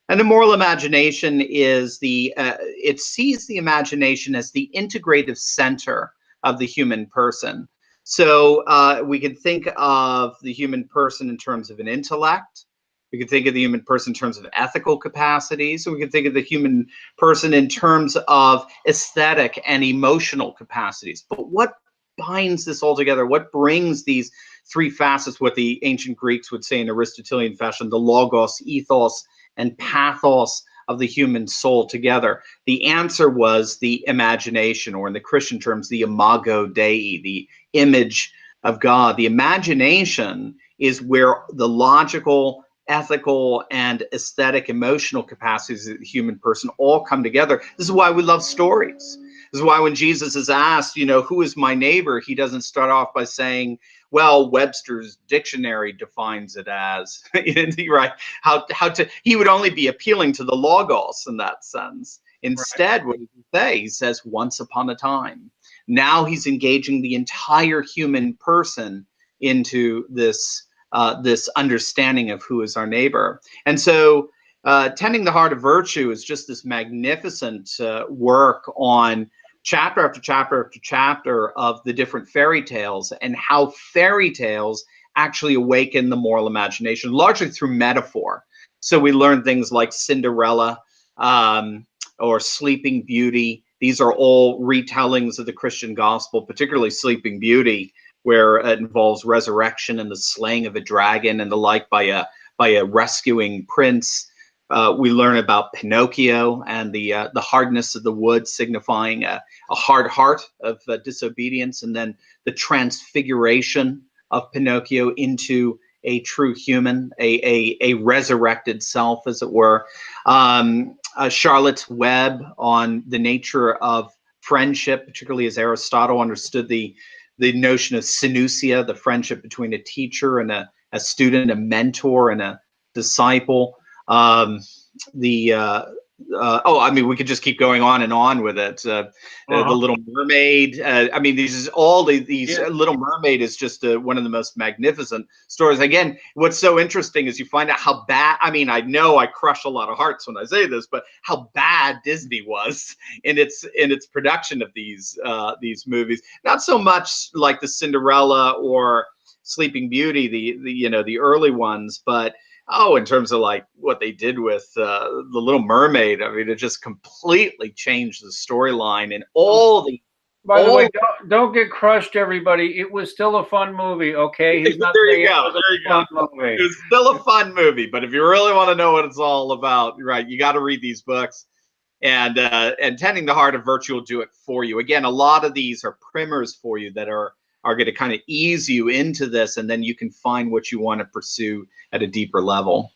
And the moral imagination is it sees the imagination as the integrative center of the human person. So we can think of the human person in terms of an intellect. We can think of the human person in terms of ethical capacities. And we can think of the human person in terms of aesthetic and emotional capacities. But what binds this all together? What brings these three facets, what the ancient Greeks would say in Aristotelian fashion, the logos, ethos, and pathos of the human soul together? The answer was the imagination, or in the Christian terms, the imago Dei, the image of God. The imagination is where the logical, ethical, and aesthetic, emotional capacities of the human person all come together. This is why we love stories. This is why when Jesus is asked, you know, who is my neighbor, he doesn't start off by saying, well, Webster's dictionary defines it as, right? He would only be appealing to the logos in that sense. Instead, what does he say? He says, once upon a time. Now he's engaging the entire human person into this this understanding of who is our neighbor. And so Tending the Heart of Virtue is just this magnificent work on chapter after chapter after chapter of the different fairy tales, and how fairy tales actually awaken the moral imagination, largely through metaphor. So we learn things like Cinderella or Sleeping Beauty. These are all retellings of the Christian gospel, particularly Sleeping Beauty, where it involves resurrection and the slaying of a dragon and the like by a rescuing prince. We learn about Pinocchio and the hardness of the wood, signifying a hard heart of disobedience, and then the transfiguration of Pinocchio into a true human, a resurrected self, as it were. Charlotte's Web on the nature of friendship, particularly as Aristotle understood the notion of synusia, the friendship between a teacher and a student, a mentor and a disciple. I mean, we could just keep going on and on with it. The Little Mermaid. I mean, these Little Mermaid is just one of the most magnificent stories. Again, what's so interesting is you find out how bad. I mean, I know I crush a lot of hearts when I say this, but how bad Disney was in its production of these movies. Not so much like the Cinderella or Sleeping Beauty, the early ones, but in terms of like what they did with the Little Mermaid, I mean, it just completely changed the storyline and all the. By the way, don't get crushed, everybody. It was still a fun movie, okay? He's not there you go. There you go. It was still a fun movie, but if you really want to know what it's all about, right, you got to read these books. And Tending the Heart of Virtue will do it for you. Again, a lot of these are primers for you that are going to kind of ease you into this, and then you can find what you want to pursue at a deeper level.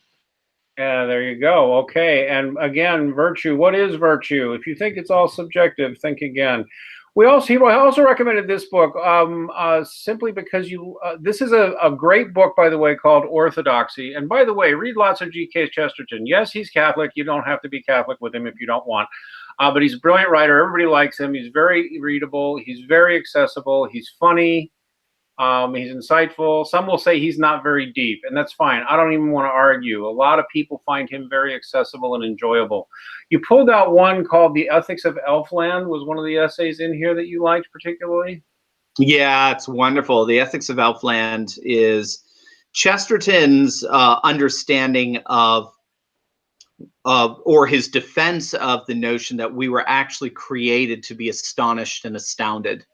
Yeah, there you go. Okay. And again, virtue. What is virtue? If you think it's all subjective, think again. He also recommended this book simply because this is a great book, by the way, called Orthodoxy. And by the way, read lots of G.K. Chesterton. Yes, he's Catholic. You don't have to be Catholic with him if you don't want. But he's a brilliant writer. Everybody likes him. He's very readable. He's very accessible. He's funny. He's insightful. Some will say he's not very deep, and that's fine. I don't even want to argue. A lot of people find him very accessible and enjoyable. You pulled out one called The Ethics of Elfland. Was one of the essays in here that you liked particularly? Yeah, it's wonderful. The Ethics of Elfland is Chesterton's understanding of or his defense of the notion that we were actually created to be astonished and astounded.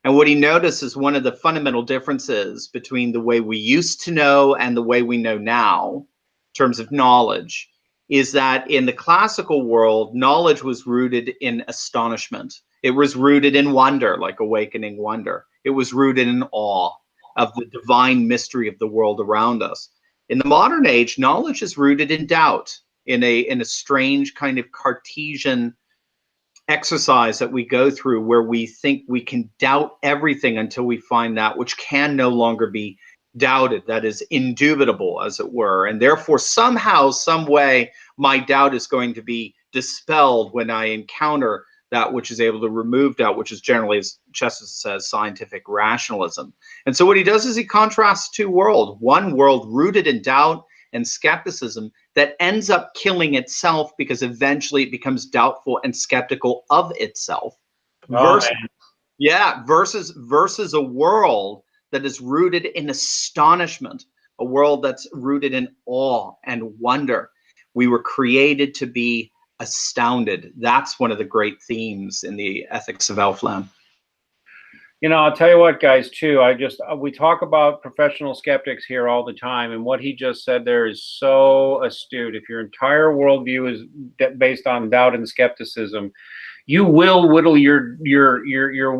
And what he notices, one of the fundamental differences between the way we used to know and the way we know now, in terms of knowledge, is that in the classical world, knowledge was rooted in astonishment. It was rooted in wonder, like awakening wonder. It was rooted in awe of the divine mystery of the world around us. In the modern age, knowledge is rooted in doubt, in a strange kind of Cartesian exercise that we go through where we think we can doubt everything until we find that which can no longer be doubted, that is indubitable, as it were. And therefore, somehow, some way, my doubt is going to be dispelled when I encounter that which is able to remove doubt, which is generally, as Chesterton says, scientific rationalism. And so what he does is he contrasts two worlds. One world rooted in doubt and skepticism that ends up killing itself because eventually it becomes doubtful and skeptical of itself. Versus Yeah, versus a world that is rooted in astonishment, a world that's rooted in awe and wonder. We were created to be astounded. That's one of the great themes in the ethics of ᶑᵉ. I'll tell you what, guys, too, we talk about professional skeptics here all the time, and what he just said there is so astute. If your entire worldview is based on doubt and skepticism, you will whittle your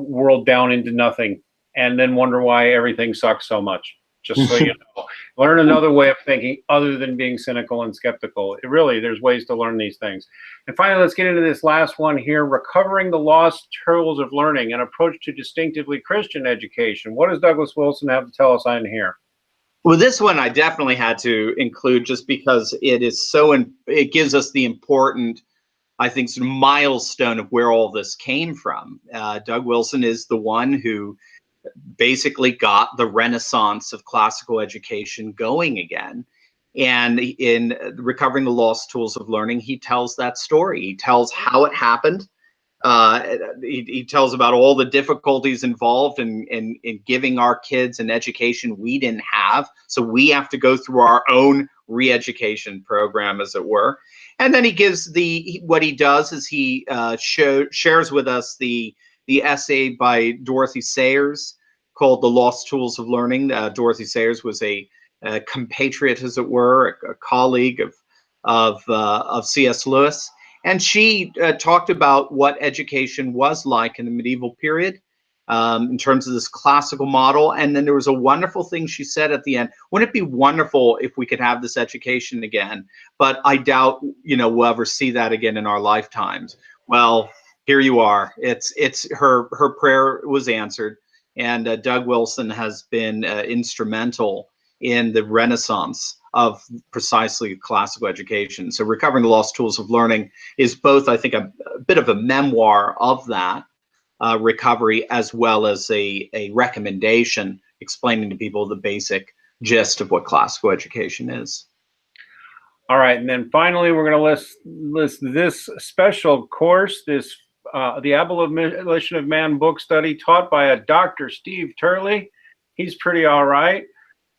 world down into nothing and then wonder why everything sucks so much. Just so you know, learn another way of thinking other than being cynical and skeptical. There's ways to learn these things. And finally, let's get into this last one here: recovering the lost tools of learning, an approach to distinctively Christian education. What does Douglas Wilson have to tell us on here? Well, this one I definitely had to include just because it is it gives us the important, I think, sort of milestone of where all this came from. Doug Wilson is the one who basically got the renaissance of classical education going again. And in Recovering the Lost Tools of Learning, he tells that story. He tells how it happened. He tells about all the difficulties involved in giving our kids an education we didn't have. So we have to go through our own re-education program, as it were. And then he gives what he does is he shares with us the essay by Dorothy Sayers called The Lost Tools of Learning. Dorothy Sayers was a compatriot, as it were, a colleague of C.S. Lewis. And she talked about what education was like in the medieval period in terms of this classical model. And then there was a wonderful thing she said at the end: wouldn't it be wonderful if we could have this education again? But I doubt, we'll ever see that again in our lifetimes. Well, here you are. Her prayer was answered. And Doug Wilson has been instrumental in the renaissance of precisely classical education. So Recovering the Lost Tools of Learning is both, I think, a bit of a memoir of that recovery, as well as a recommendation explaining to people the basic gist of what classical education is. All right, and then finally, we're going to list this special course, the Abolition of Man book study, taught by a Dr. Steve Turley. He's pretty all right.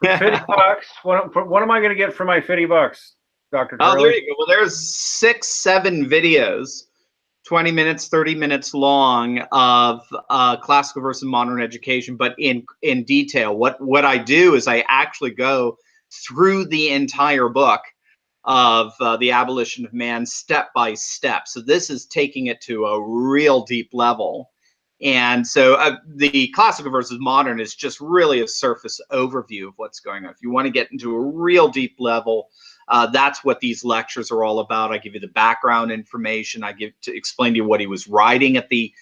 $50. What am I going to get for my $50, Dr. Turley? Oh, there you go. Well, there's 6-7 videos, 20 minutes, 30 minutes long, of classical versus modern education, but in detail. What I do is I actually go through the entire book of The Abolition of Man step by step. So this is taking it to a real deep level. And so the classical versus modern is just really a surface overview of what's going on. If you want to get into a real deep level, that's what these lectures are all about. I give you the background information. I explain to you what he was writing at the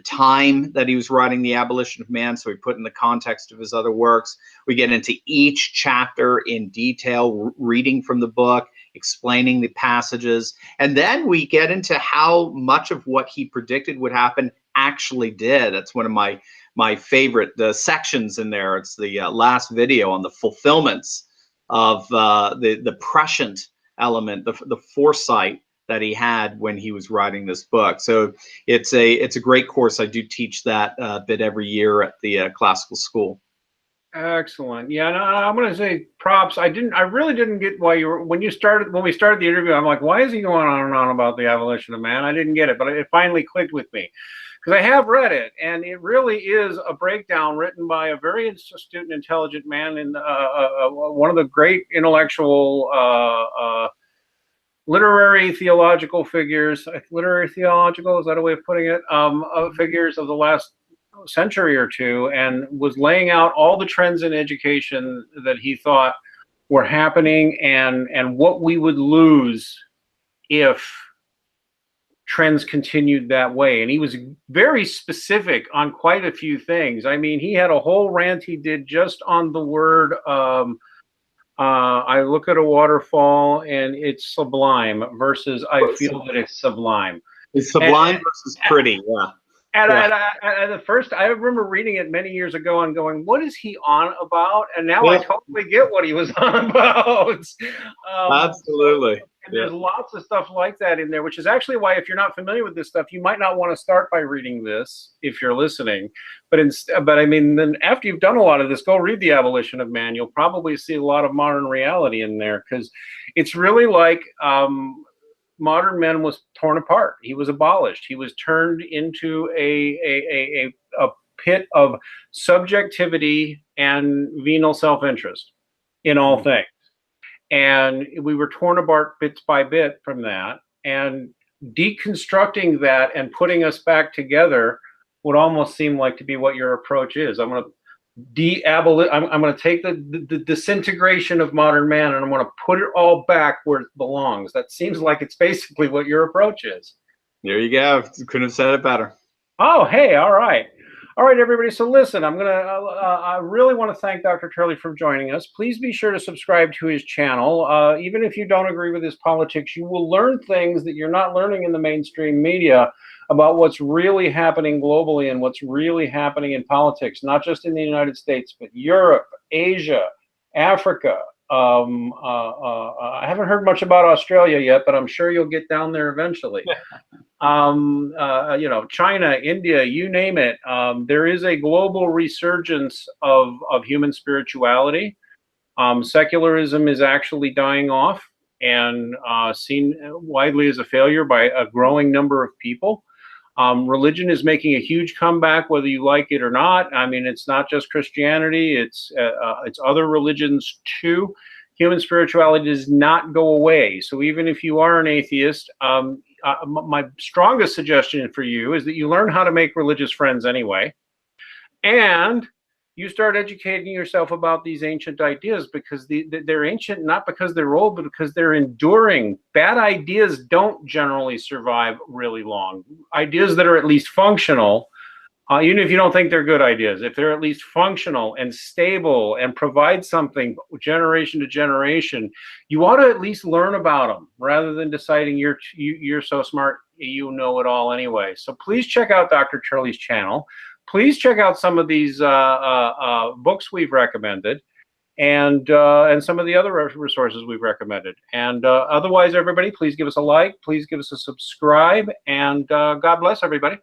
time that he was writing The Abolition of Man, so we put in the context of his other works. We get into each chapter in detail, reading from the book, explaining the passages, and then we get into how much of what he predicted would happen actually did. That's one of my favorite sections in there. It's the last video on the fulfillments of the prescient element, the foresight that he had when he was writing this book. So it's a great course. I do teach that bit every year at the classical school. Excellent. Yeah, no, I'm going to say props. I really didn't get why when we started the interview, I'm like, why is he going on and on about the abolition of man? I didn't get it, but it finally clicked with me, because I have read it, and it really is a breakdown written by a very astute and intelligent man, and one of the great intellectual literary theological figures. Literary theological, is that a way of putting it? Figures of the last century or two, and was laying out all the trends in education that he thought were happening, and what we would lose if trends continued that way. And he was very specific on quite a few things. I mean, he had a whole rant he did just on the word I look at a waterfall and it's sublime versus I feel that it's sublime. It's sublime versus pretty, yeah. And, Yeah. and at first, I remember reading it many years ago and going, "What is he on about?" And now I Yeah. totally get what he was on about. Absolutely. And Yeah. there's lots of stuff like that in there, which is actually why, if you're not familiar with this stuff, you might not want to start by reading this if you're listening. But I mean, then after you've done a lot of this, go read The Abolition of Man. You'll probably see a lot of modern reality in there, because it's really like modern man was torn apart. He was abolished. He was turned into a pit of subjectivity and venal self-interest in all things. And we were torn apart bit by bit from that. And deconstructing that and putting us back together would almost seem like to be what your approach is. I'm going to I'm going to take the disintegration of modern man, and I'm going to put it all back where it belongs. That seems like it's basically what your approach is. There you go. Couldn't have said it better. Oh, hey, all right. All right, everybody. So listen, I really want to thank Dr. Turley for joining us. Please be sure to subscribe to his channel. Even if you don't agree with his politics, you will learn things that you're not learning in the mainstream media about what's really happening globally and what's really happening in politics, not just in the United States, but Europe, Asia, Africa. I haven't heard much about Australia yet, but I'm sure you'll get down there eventually. You know, China, India, you name it. There is a global resurgence of human spirituality. Secularism is actually dying off and seen widely as a failure by a growing number of people. Religion is making a huge comeback, whether you like it or not. I mean, it's not just Christianity; it's other religions too. Human spirituality does not go away. So even if you are an atheist, my strongest suggestion for you is that you learn how to make religious friends anyway, and you start educating yourself about these ancient ideas, because they're ancient not because they're old, but because they're enduring. Bad ideas don't generally survive really long. Ideas that are at least functional, even if you don't think they're good ideas, if they're at least functional and stable and provide something generation to generation, you ought to at least learn about them, rather than deciding you're so smart you know it all anyway. So please check out Dr. Turley's channel. Please check out some of these books we've recommended, and some of the other resources we've recommended. And otherwise, everybody, please give us a like, please give us a subscribe, and God bless everybody.